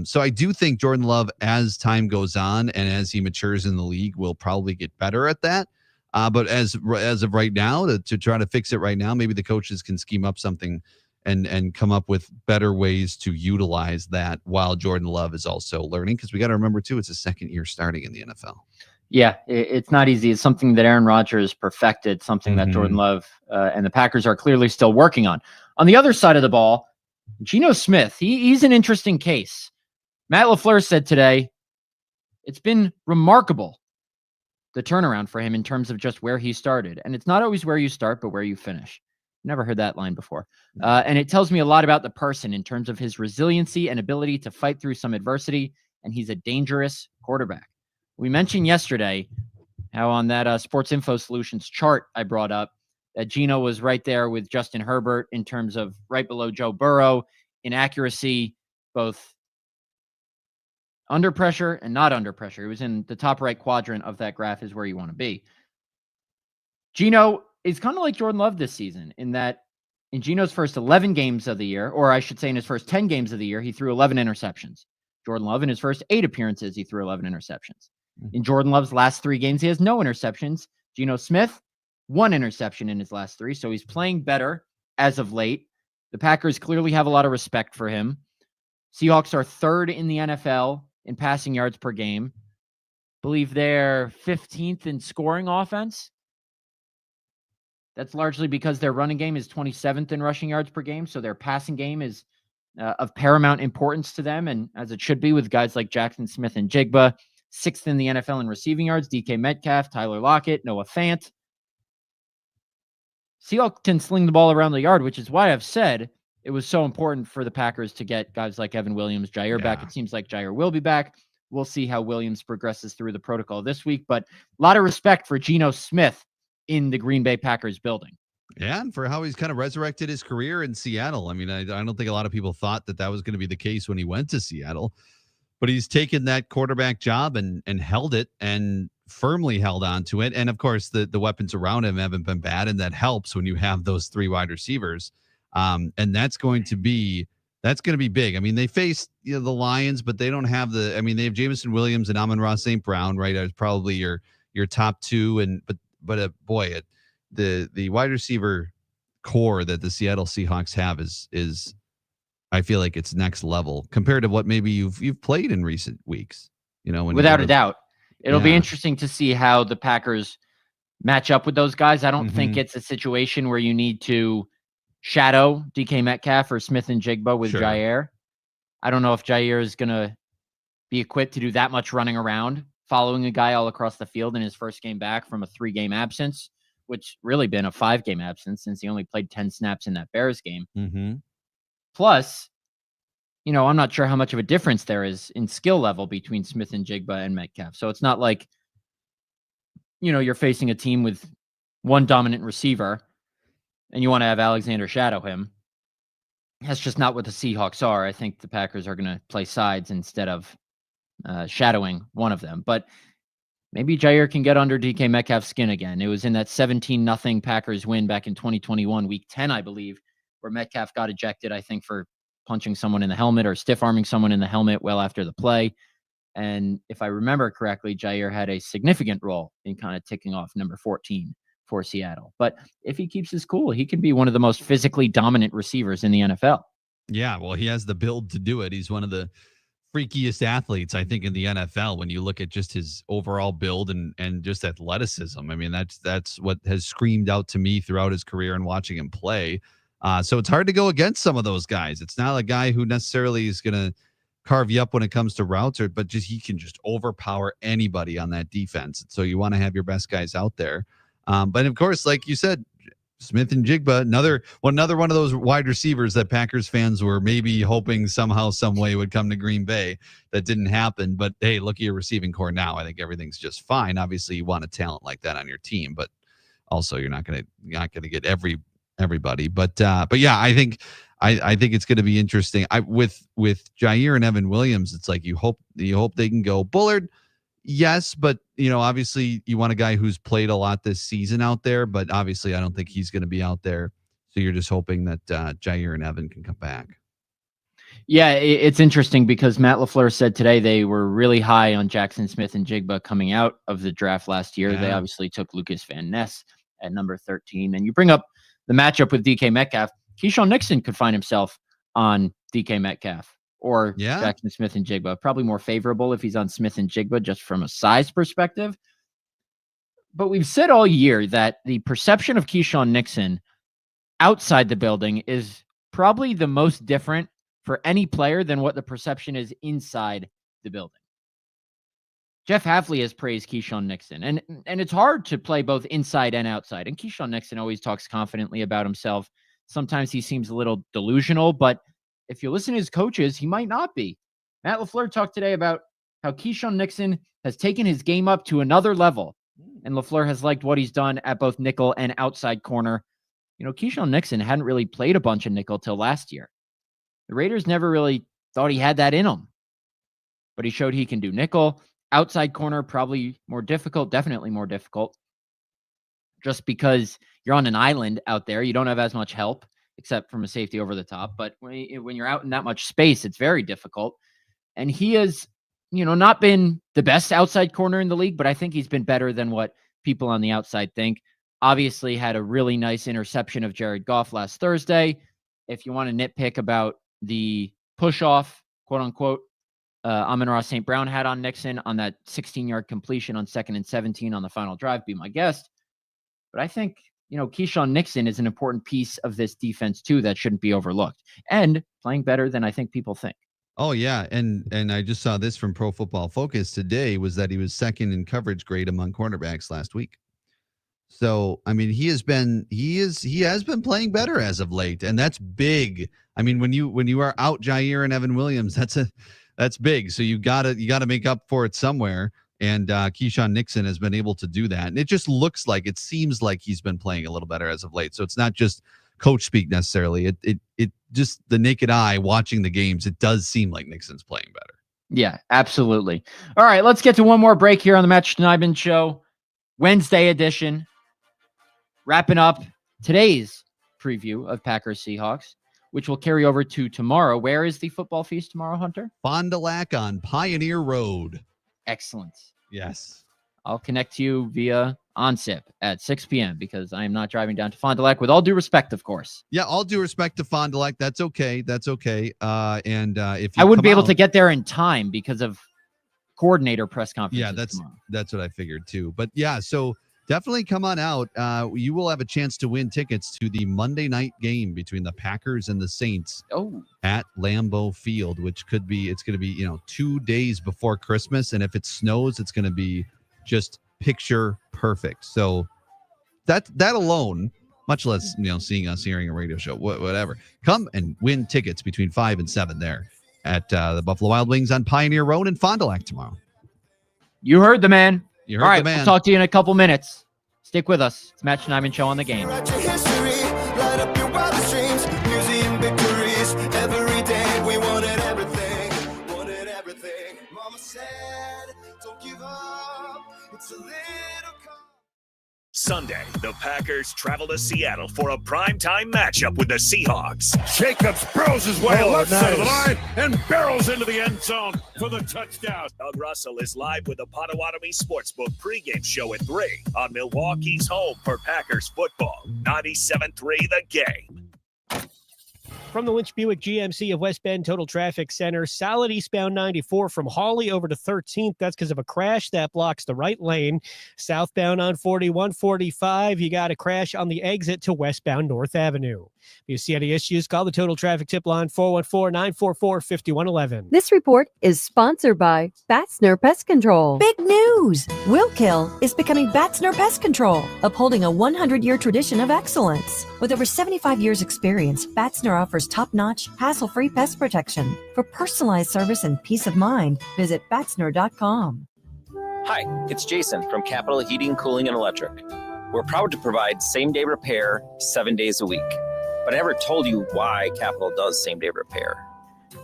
So I do think Jordan Love, as time goes on and as he matures in the league, will probably get better at that. But as of right now, to try to fix it right now, maybe the coaches can scheme up something and come up with better ways to utilize that while Jordan Love is also learning. Because we got to remember, too, it's his second year starting in the NFL. Yeah, it's not easy. It's something that Aaron Rodgers perfected, something that Jordan Love and the Packers are clearly still working on. On the other side of the ball, Geno Smith, he's an interesting case. Matt LaFleur said today, it's been remarkable, the turnaround for him in terms of just where he started. And it's not always where you start, but where you finish. Never heard that line before. And it tells me a lot about the person in terms of his resiliency and ability to fight through some adversity. And he's a dangerous quarterback. We mentioned yesterday how on that Sports Info Solutions chart I brought up, that Geno was right there with Justin Herbert in terms of right below Joe Burrow in accuracy, both under pressure and not under pressure. He was in the top right quadrant of that graph is where you want to be. Geno is kind of like Jordan Love this season in that in Geno's first 11 games of the year, or I should say in his first 10 games of the year, he threw 11 interceptions. Jordan Love, in his first 8 appearances, he threw 11 interceptions. In Jordan Love's last 3 games, he has no interceptions. Geno Smith, 1 interception in his last 3. So he's playing better as of late. The Packers clearly have a lot of respect for him. Seahawks are 3rd in the NFL in passing yards per game. Believe they're 15th in scoring offense. That's largely because their running game is 27th in rushing yards per game. So their passing game is of paramount importance to them. And as it should be with guys like Jackson Smith and Jigba, 6th in the NFL in receiving yards, DK Metcalf, Tyler Lockett, Noah Fant. Seahawks can sling the ball around the yard, which is why I've said it was so important for the Packers to get guys like Evan Williams, Jair back. It seems like Jair will be back. We'll see how Williams progresses through the protocol this week, but a lot of respect for Geno Smith in the Green Bay Packers building. Yeah, and for how he's kind of resurrected his career in Seattle. I mean, I don't think a lot of people thought that was going to be the case when he went to Seattle, but he's taken that quarterback job and held it and firmly held on to it. And of course, the weapons around him haven't been bad, and that helps when you have those 3 wide receivers. And that's going to be big. I mean, they face the Lions, but they don't have they have Jameson Williams and Amon-Ra St. Brown, right? As probably your top 2, but the wide receiver core that the Seattle Seahawks have is I feel like it's next level compared to what maybe you've played in recent weeks. Without a doubt. It'll be interesting to see how the Packers match up with those guys. I don't think it's a situation where you need to shadow DK Metcalf or Smith and Jigba with Jair. I don't know if Jair is going to be equipped to do that much running around, following a guy all across the field in his first game back from a 3-game absence, which really been a 5-game absence since he only played 10 snaps in that Bears game. Plus, I'm not sure how much of a difference there is in skill level between Smith and Jigba and Metcalf. So it's not like, you're facing a team with one dominant receiver and you want to have Alexander shadow him. That's just not what the Seahawks are. I think the Packers are going to play sides instead of shadowing one of them. But maybe Jair can get under DK Metcalf's skin again. It was in that 17-0 Packers win back in 2021, week 10, I believe, where Metcalf got ejected, I think, for punching someone in the helmet or stiff-arming someone in the helmet well after the play. And if I remember correctly, Jair had a significant role in kind of ticking off number 14 for Seattle. But if he keeps his cool, he can be one of the most physically dominant receivers in the NFL. Yeah, well, he has the build to do it. He's one of the freakiest athletes, I think, in the NFL when you look at just his overall build and just athleticism. I mean, that's what has screamed out to me throughout his career and watching him play. So it's hard to go against some of those guys. It's not a guy who necessarily is going to carve you up when it comes to routes, but he can just overpower anybody on that defense. So you want to have your best guys out there. But of course, like you said, Smith and Jigba, another one of those wide receivers that Packers fans were maybe hoping somehow, some way would come to Green Bay. That didn't happen. But hey, look at your receiving core now. I think everything's just fine. Obviously, you want a talent like that on your team, but also you're not gonna get everybody. But yeah, I think it's going to be interesting. With Jair and Evan Williams, it's like you hope they can go. Bullard, yes, but obviously you want a guy who's played a lot this season out there, but obviously I don't think he's going to be out there. So you're just hoping that Jair and Evan can come back. Yeah, it's interesting because Matt LaFleur said today they were really high on Jackson Smith and Jigba coming out of the draft last year. Yeah. They obviously took Lucas Van Ness at number 13. And you bring up the matchup with DK Metcalf. Keyshawn Nixon could find himself on DK Metcalf or Jackson Smith and Jigba. Probably more favorable if he's on Smith and Jigba just from a size perspective. But we've said all year that the perception of Keyshawn Nixon outside the building is probably the most different for any player than what the perception is inside the building. Jeff Hafley has praised Keyshawn Nixon, and it's hard to play both inside and outside. And Keyshawn Nixon always talks confidently about himself. Sometimes he seems a little delusional, but if you listen to his coaches, he might not be. Matt LaFleur talked today about how Keyshawn Nixon has taken his game up to another level, and LaFleur has liked what he's done at both nickel and outside corner. Keyshawn Nixon hadn't really played a bunch of nickel till last year. The Raiders never really thought he had that in him, but he showed he can do nickel. Outside corner, probably more difficult, definitely more difficult, just because you're on an island out there. You don't have as much help, except from a safety over the top. But when you're out in that much space, it's very difficult. And he has, not been the best outside corner in the league, but I think he's been better than what people on the outside think. Obviously had a really nice interception of Jared Goff last Thursday. If you want to nitpick about the push-off, quote-unquote, Amon-Ra St. Brown had on Nixon on that 16-yard completion on 2nd and 17 on the final drive, be my guest. But I think, Keyshawn Nixon is an important piece of this defense, too, that shouldn't be overlooked. And playing better than I think people think. Oh, yeah. And I just saw this from Pro Football Focus today, was that he was second in coverage grade among cornerbacks last week. So, I mean, he has been playing better as of late, and that's big. I mean, when you are out Jair and Evan Williams, that's big. So you gotta make up for it somewhere. And Keyshawn Nixon has been able to do that. And it seems like he's been playing a little better as of late. So it's not just coach speak necessarily. It just the naked eye watching the games, it does seem like Nixon's playing better. Yeah, absolutely. All right, let's get to one more break here on the Matt Schneidman Show, Wednesday edition. Wrapping up today's preview of Packers Seahawks, which will carry over to tomorrow. Where is the football feast tomorrow, Hunter? Fond du Lac on Pioneer Road. Excellent. Yes. I'll connect to you via OnSip at 6 p.m. because I am not driving down to Fond du Lac, with all due respect, of course. Yeah, all due respect to Fond du Lac. That's okay. And if I wouldn't be able to get there in time because of coordinator press conferences. Yeah, that's what I figured too. But yeah, so definitely come on out. You will have a chance to win tickets to the Monday night game between the Packers and the Saints at Lambeau Field, it's going to be, 2 days before Christmas. And if it snows, it's going to be just picture perfect. So that alone, much less, seeing us, hearing a radio show, whatever, come and win tickets between 5 and 7 there at the Buffalo Wild Wings on Pioneer Road in Fond du Lac tomorrow. You heard the man. You heard All right, the man. We'll talk to you in a couple minutes. Stick with us. It's Matt Schneidman Show on the game. Light up your wildest dreams, museum victories. Every day we wanted everything. Mama said, don't give up. It's a little Sunday, the Packers travel to Seattle for a primetime matchup with the Seahawks. Jacobs throws his way left side of the line and barrels into the end zone for the touchdown. Doug Russell is live with the Potawatomi Sportsbook pregame show at 3 on Milwaukee's home for Packers football. 97.3 The Game. From the Lynch Buick GMC of West Bend Total Traffic Center, solid eastbound 94 from Hawley over to 13th. That's because of a crash that blocks the right lane. Southbound on 4145, you got a crash on the exit to westbound North Avenue. If you see any issues, call the Total Traffic Tip Line 414-944-5111. This report is sponsored by Batsner Pest Control. Big news! Will Kill is becoming Batsner Pest Control, upholding a 100-year tradition of excellence. With over 75 years' experience, Batsner offers top-notch, hassle-free pest protection. For personalized service and peace of mind, visit Batsner.com. Hi, it's Jason from Capital Heating, Cooling, and Electric. We're proud to provide same-day repair 7 days a week. But I never told you why Capital does same-day repair.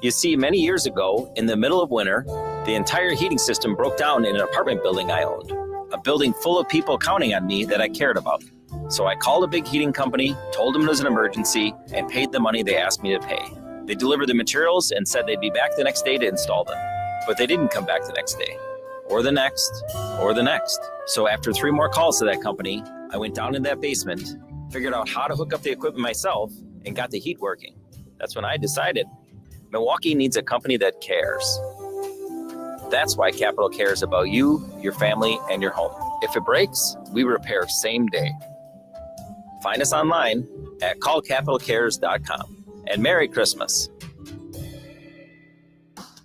You see, many years ago, in the middle of winter, the entire heating system broke down in an apartment building I owned, a building full of people counting on me that I cared about. So I called a big heating company, told them it was an emergency, and paid the money they asked me to pay. They delivered the materials and said they'd be back the next day to install them. But they didn't come back the next day, or the next, or the next. So after 3 more calls to that company, I went down in that basement, figured out how to hook up the equipment myself, and got the heat working. That's when I decided Milwaukee needs a company that cares. That's why Capital cares about you, your family, and your home. If it breaks, we repair same day. Find us online at callcapitalcares.com. And Merry Christmas.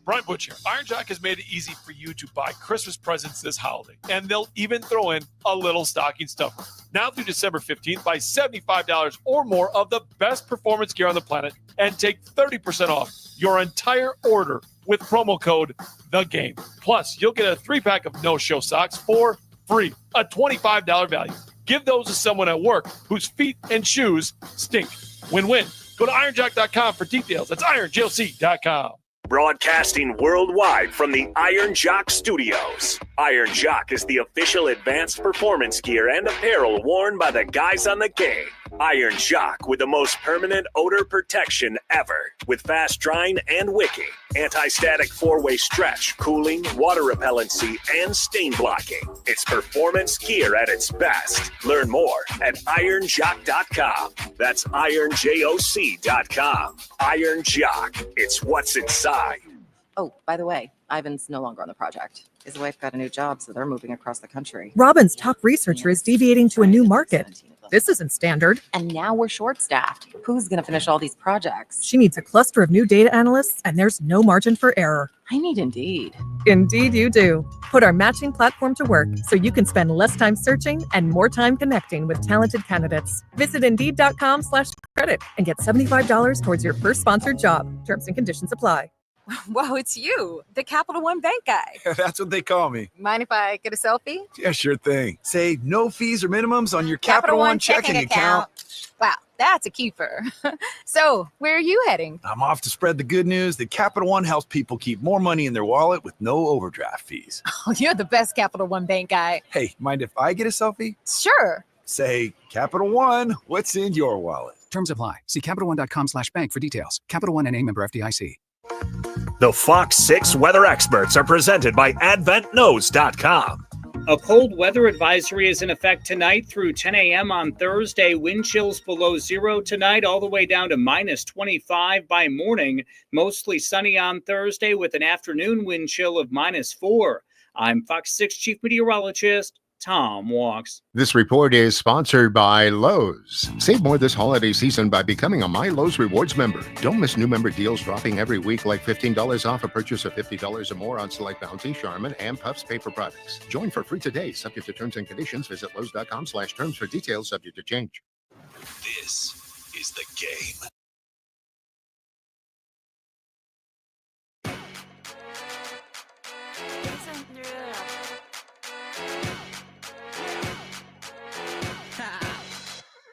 Brian Butcher, Iron Jack has made it easy for you to buy Christmas presents this holiday, and they'll even throw in a little stocking stuffer. Now through December 15th, buy $75 or more of the best performance gear on the planet and take 30% off your entire order with promo code THEGAME. Plus, you'll get a 3-pack of no-show socks for free, a $25 value. Give those to someone at work whose feet and shoes stink. Win-win. Go to ironjack.com for details. That's ironjlc.com. Broadcasting worldwide from the Iron Jock Studios. Iron Jock is the official advanced performance gear and apparel worn by the guys on the game. Iron Jock with the most permanent odor protection ever, with fast drying and wicking, anti-static 4-way stretch, cooling, water repellency, and stain blocking. It's performance gear at its best. Learn more at ironjock.com. That's ironjoc.com. Iron Jock. It's what's inside. Oh, by the way, Ivan's no longer on the project. His wife got a new job, so they're moving across the country. Robin's top researcher is deviating to a new market. This isn't standard. And now we're short-staffed. Who's going to finish all these projects? She needs a cluster of new data analysts, and there's no margin for error. I need Indeed. Indeed you do. Put our matching platform to work so you can spend less time searching and more time connecting with talented candidates. Visit Indeed.com/credit and get $75 towards your first sponsored job. Terms and conditions apply. Whoa, it's you, the Capital One Bank guy. That's what they call me. Mind if I get a selfie? Yeah, sure thing. Say no fees or minimums on your Capital One checking account. Wow, that's a keeper. So, where are you heading? I'm off to spread the good news that Capital One helps people keep more money in their wallet with no overdraft fees. Oh, you're the best Capital One Bank guy. Hey, mind if I get a selfie? Sure. Say, Capital One, what's in your wallet? Terms apply. See CapitalOne.com/bank for details. Capital One NA, member FDIC. The Fox 6 weather experts are presented by AdventKnows.com. A cold weather advisory is in effect tonight through 10 a.m. on Thursday. Wind chills below zero tonight, all the way down to -25 by morning. Mostly sunny on Thursday with an afternoon wind chill of -4. I'm Fox 6 Chief Meteorologist Tom Walks. This report is sponsored by Lowe's. Save more this holiday season by becoming a My Lowe's Rewards member. Don't miss new member deals dropping every week, like $15 off a purchase of $50 or more on select Bounty, Charmin, and Puffs paper products. Join for free today. Subject to terms and conditions. Visit Lowe's.com/terms for details. Subject to change. This is the game.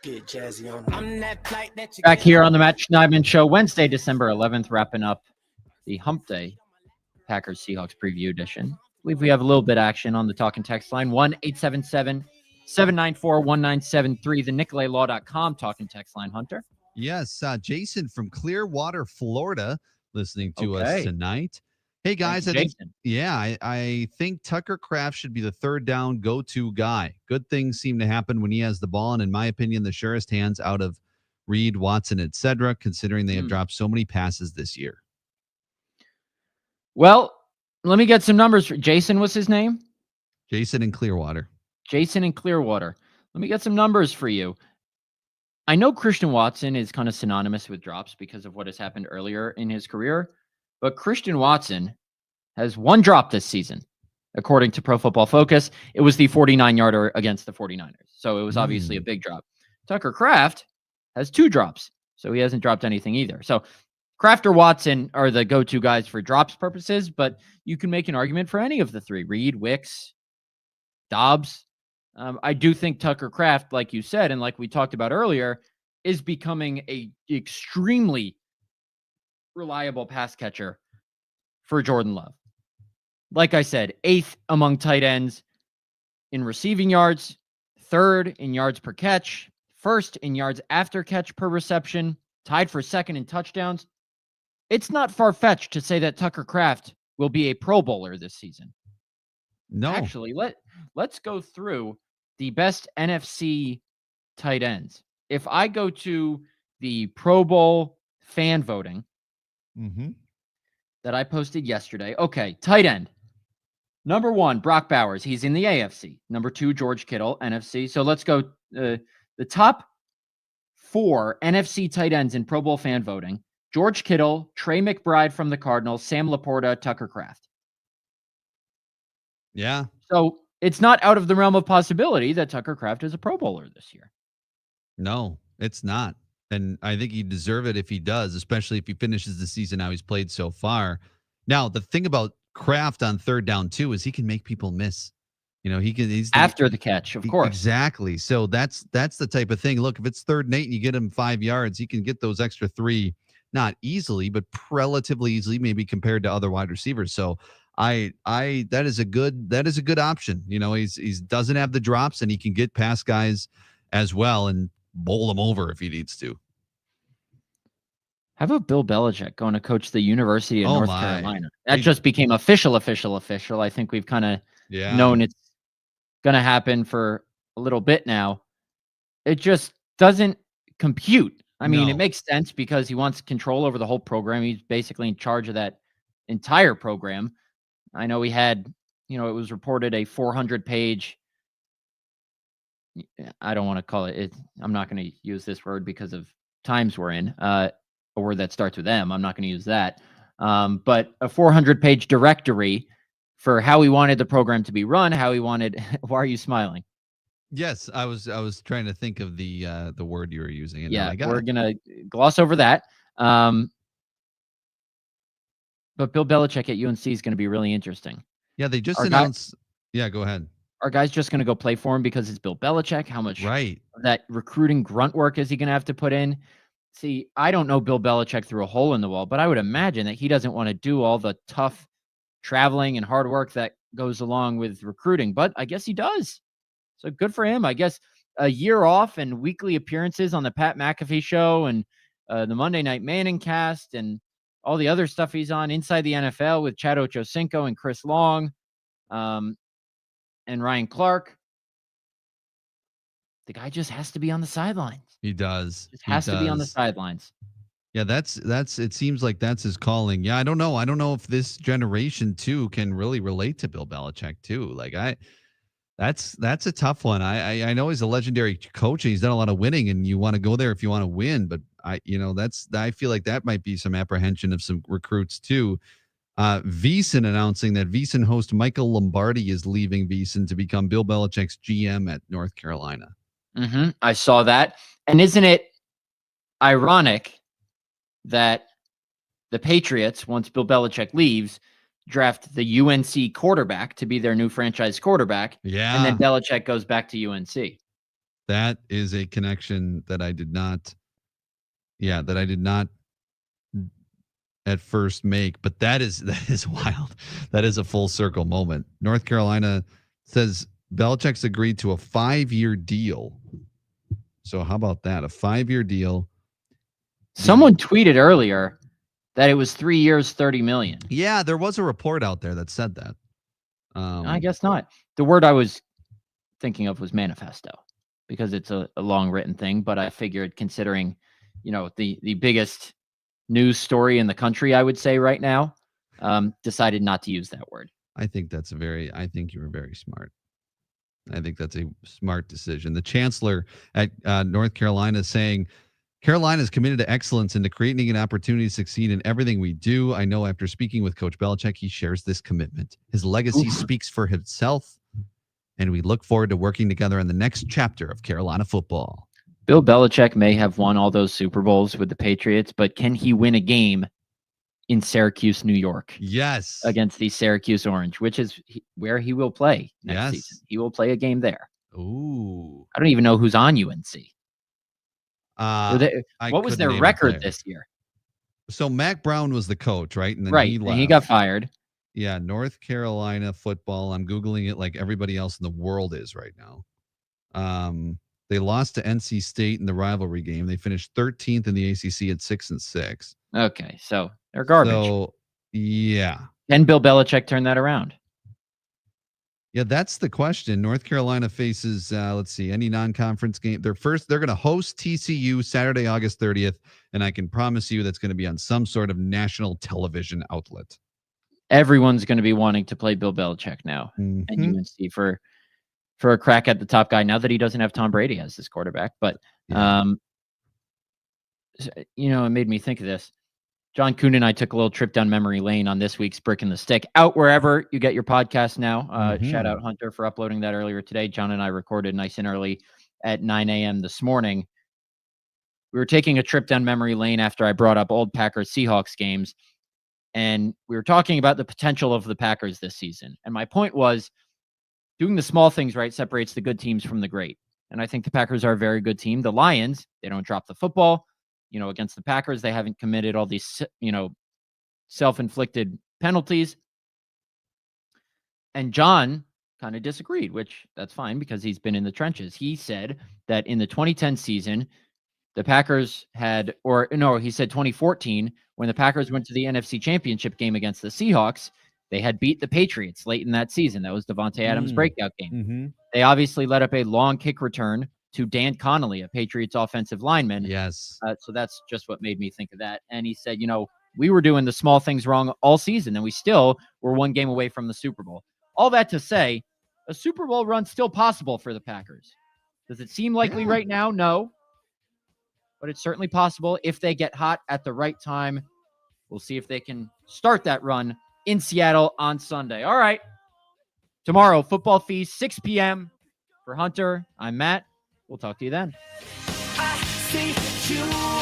Get jazzy on. I'm that flight that you back here on the Matt Schneidman Show, Wednesday, December 11th, wrapping up the Hump Day Packers Seahawks preview edition. I believe we have a little bit of action on the talk and text line. 1-877-794-1973, the NicoletLaw.com talk and text line, Hunter. Yes, Jason from Clearwater, Florida, listening to us tonight. Hey guys, I think Tucker Kraft should be the third down go-to guy. Good things seem to happen when he has the ball, and in my opinion, the surest hands out of Reed, Watson, etc., considering they have dropped so many passes this year. Well, let me get some numbers. Jason, what's his name? Jason in Clearwater. Jason in Clearwater. Let me get some numbers for you. I know Christian Watson is kind of synonymous with drops because of what has happened earlier in his career. But Christian Watson has one drop this season, according to Pro Football Focus. It was the 49-yarder against the 49ers. So it was obviously a big drop. Tucker Kraft has 2 drops, so he hasn't dropped anything either. So Kraft or Watson are the go-to guys for drops purposes, but you can make an argument for any of the 3. Reed, Wicks, Dobbs. I do think Tucker Kraft, like you said, and like we talked about earlier, is becoming a extremely reliable pass catcher for Jordan Love. Like I said, 8th among tight ends in receiving yards, 3rd in yards per catch, 1st in yards after catch per reception, tied for 2nd in touchdowns. It's not far-fetched to say that Tucker Kraft will be a Pro Bowler this season. No. Actually, let's go through the best NFC tight ends. If I go to the Pro Bowl fan voting, that I posted yesterday. Okay, tight end. Number 1, Brock Bowers. He's in the AFC. Number 2, George Kittle, NFC. So let's go the top 4 NFC tight ends in Pro Bowl fan voting. George Kittle, Trey McBride from the Cardinals, Sam Laporta, Tucker Kraft. Yeah. So it's not out of the realm of possibility that Tucker Kraft is a Pro Bowler this year. No, it's not. And I think he'd deserve it if he does, especially if he finishes the season how he's played so far. Now, the thing about Kraft on 3rd down too is he can make people miss. You know, he's after the catch, of course. Exactly. So that's the type of thing. Look, if it's 3rd and 8 and you get him 5 yards, he can get those extra 3, not easily, but relatively easily, maybe compared to other wide receivers. So that is a good option. He's doesn't have the drops, and he can get past guys as well and bowl them over if he needs to. How about Bill Belichick going to coach the University of North my. Carolina? That just became official. I think we've kind of known it's going to happen for a little bit now. It just doesn't compute. I mean, it makes sense because he wants control over the whole program. He's basically in charge of that entire program. I know he had, it was reported a 400-page, I don't want to call it, I'm not going to use this word because of times we're in, a word that starts with M. I'm not going to use that. But a 400-page directory for how he wanted the program to be run, how he wanted. Why are you smiling? Yes, I was trying to think of the word you were using. And we're gonna gloss over that. But Bill Belichick at UNC is going to be really interesting. Yeah, they just announced. Go ahead. Are guys just going to go play for him because it's Bill Belichick? How much of that recruiting grunt work is he going to have to put in? See, I don't know Bill Belichick through a hole in the wall, but I would imagine that he doesn't want to do all the tough traveling and hard work that goes along with recruiting, but I guess he does. So good for him. I guess a year off and weekly appearances on the Pat McAfee show and the Monday Night Manning cast and all the other stuff he's on Inside the NFL with Chad Ochocinco and Chris Long and Ryan Clark. The guy just has to be on the sidelines. He does. Just has to be on the sidelines. Yeah, that's it seems like that's his calling. Yeah, I don't know. I don't know if this generation too can really relate to Bill Belichick too. Like that's a tough one. I know he's a legendary coach and he's done a lot of winning, and you want to go there if you want to win, but I feel like that might be some apprehension of some recruits too. VEASAN announcing that VEASAN host Michael Lombardi is leaving VEASAN to become Bill Belichick's GM at North Carolina. I saw that. And isn't it ironic that the Patriots, once Bill Belichick leaves, draft the UNC quarterback to be their new franchise quarterback. Yeah. And then Belichick goes back to UNC. That is a connection that I did not at first make, but that is wild. That is a full circle moment. North Carolina says Belichick's agreed to a 5-year deal. So how about that? A 5-year deal. Someone tweeted earlier that it was 3 years, $30 million. Yeah, there was a report out there that said that. I guess not. The word I was thinking of was manifesto because it's a long written thing, but I figured considering, the biggest news story in the country, I would say right now, decided not to use that word. I think you were very smart. I think that's a smart decision. The chancellor at North Carolina is saying, Carolina is committed to excellence and to creating an opportunity to succeed in everything we do. I know after speaking with Coach Belichick, he shares this commitment. His legacy speaks for himself, and we look forward to working together on the next chapter of Carolina football. Bill Belichick may have won all those Super Bowls with the Patriots, but can he win a game in Syracuse, New York? Yes. Against the Syracuse Orange, which is where he will play next season. He will play a game there. Ooh. I don't even know who's on UNC. What was their record this year? So Mac Brown was the coach, right? And then he left. And he got fired. Yeah, North Carolina football. I'm Googling it like everybody else in the world is right now. They lost to NC State in the rivalry game. They finished 13th in the ACC at 6-6. Okay, so they're garbage. So, yeah. Can Bill Belichick turn that around? Yeah, that's the question. North Carolina faces, any non-conference game. They're going to host TCU Saturday, August 30th, and I can promise you that's going to be on some sort of national television outlet. Everyone's going to be wanting to play Bill Belichick now and UNC for a crack at the top guy now that he doesn't have Tom Brady as his quarterback. But, it made me think of this. John Kuhn and I took a little trip down memory lane on this week's Brick in the Stick, out wherever you get your podcast now. Shout out Hunter for uploading that earlier today. John and I recorded nice and early at 9 a.m. this morning. We were taking a trip down memory lane after I brought up old Packers Seahawks games, and we were talking about the potential of the Packers this season. And my point was, doing the small things right separates the good teams from the great. And I think the Packers are a very good team. The Lions, they don't drop the football. against the Packers, they haven't committed all these, self-inflicted penalties. And John kind of disagreed, which that's fine because he's been in the trenches. He said that in the 2010 season, the Packers he said 2014, when the Packers went to the NFC Championship game against the Seahawks, they had beat the Patriots late in that season. That was Devontae Adams' breakout game. Mm-hmm. They obviously let up a long kick return to Dan Connolly, a Patriots offensive lineman. Yes. So that's just what made me think of that. And he said, we were doing the small things wrong all season, and we still were one game away from the Super Bowl. All that to say, a Super Bowl run still possible for the Packers. Does it seem likely right now? No. But it's certainly possible if they get hot at the right time. We'll see if they can start that run in Seattle on Sunday. All right. Tomorrow, Football Feast, 6 p.m. For Hunter, I'm Matt. We'll talk to you then. I see you.